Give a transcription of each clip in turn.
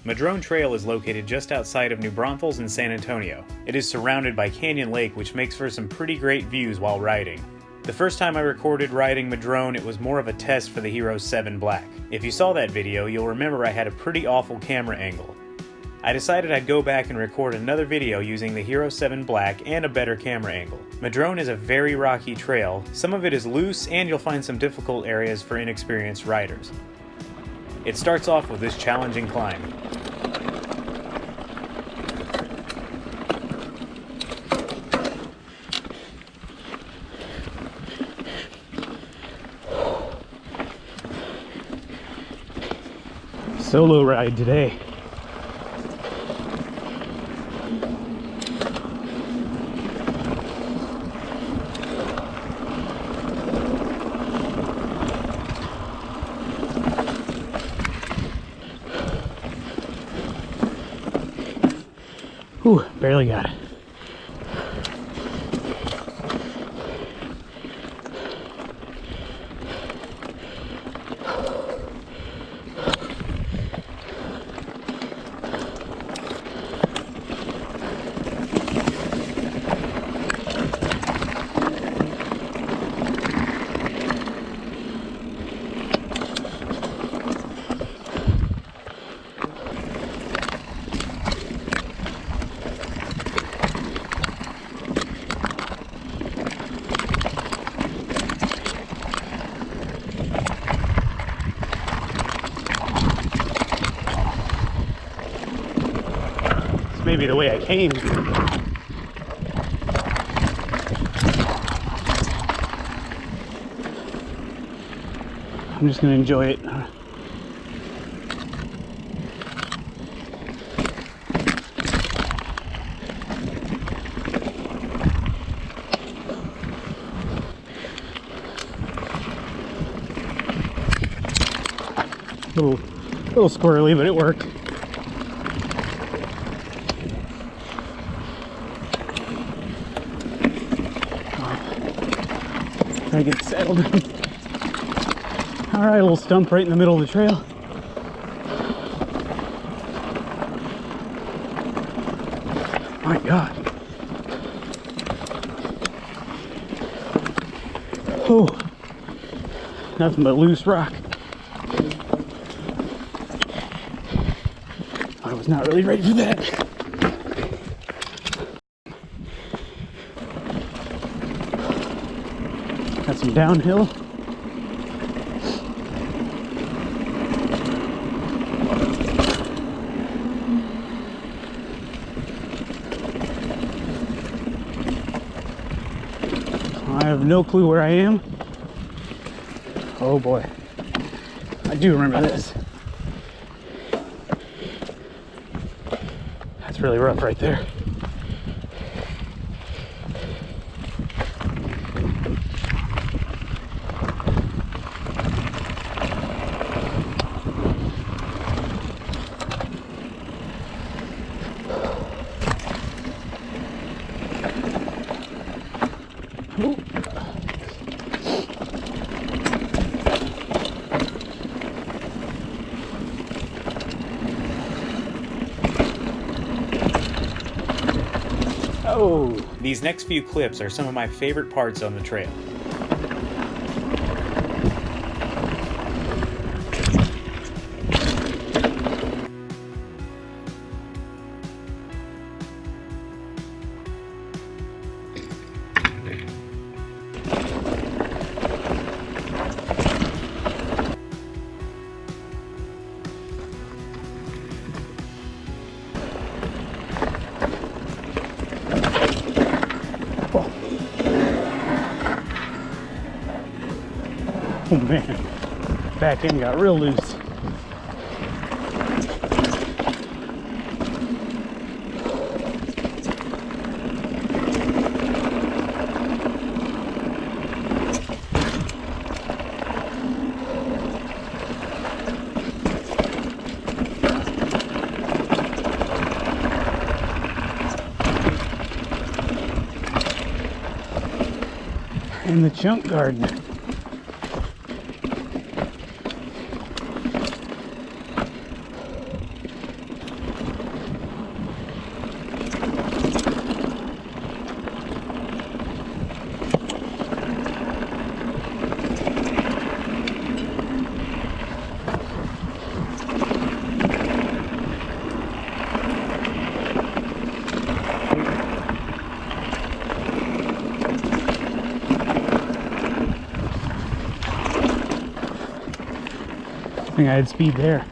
Madrone Trail is located just outside of New Braunfels and San Antonio. It is surrounded by Canyon Lake, which makes for some pretty great views while riding. The first time I recorded riding Madrone, it was more of a test for the Hero 7 Black. If you saw that video, you'll remember I had a pretty awful camera angle. I decided I'd go back and record another video using the Hero 7 Black and a better camera angle. Madrone is a very rocky trail. Some of it is loose, and you'll find some difficult areas for inexperienced riders. It starts off with this challenging climb. Solo ride today. Whew, barely got it. Maybe the way I came. I'm just gonna enjoy it. Little squirrely, but it worked. Try to get settled. Alright, a little stump right in the middle of the trail. My God. Oh, nothing but loose rock. I was not really ready for that. Got some downhill. I have no clue where I am. Oh boy. I do remember this. That's really rough right there. Oh! These next few clips are some of my favorite parts on the trail. Oh man, back end got real loose. In the junk garden. think I had speed there.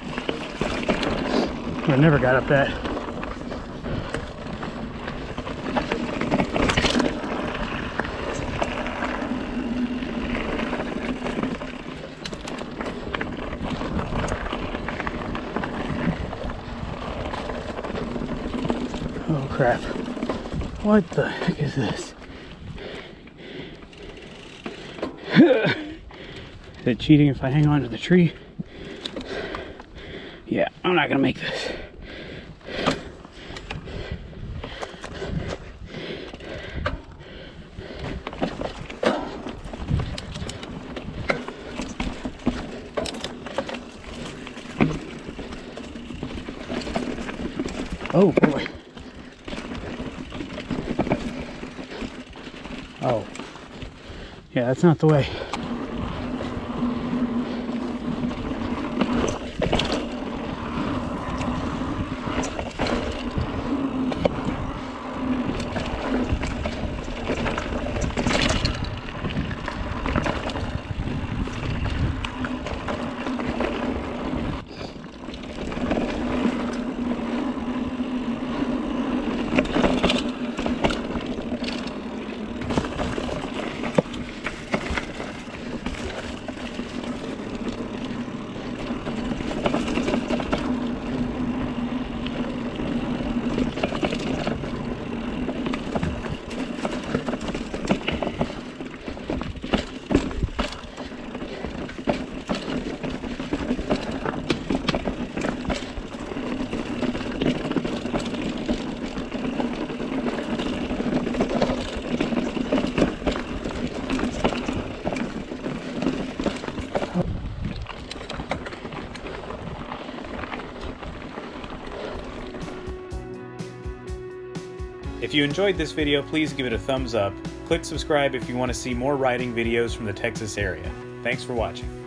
But I never got up that. Oh crap. What the heck is this? Is it cheating if I hang on to the tree? Yeah, I'm not gonna make this. Oh boy. Oh. Yeah, that's not the way. If you enjoyed this video, please give it a thumbs up. Click subscribe if you want to see more riding videos from the Texas area. Thanks for watching.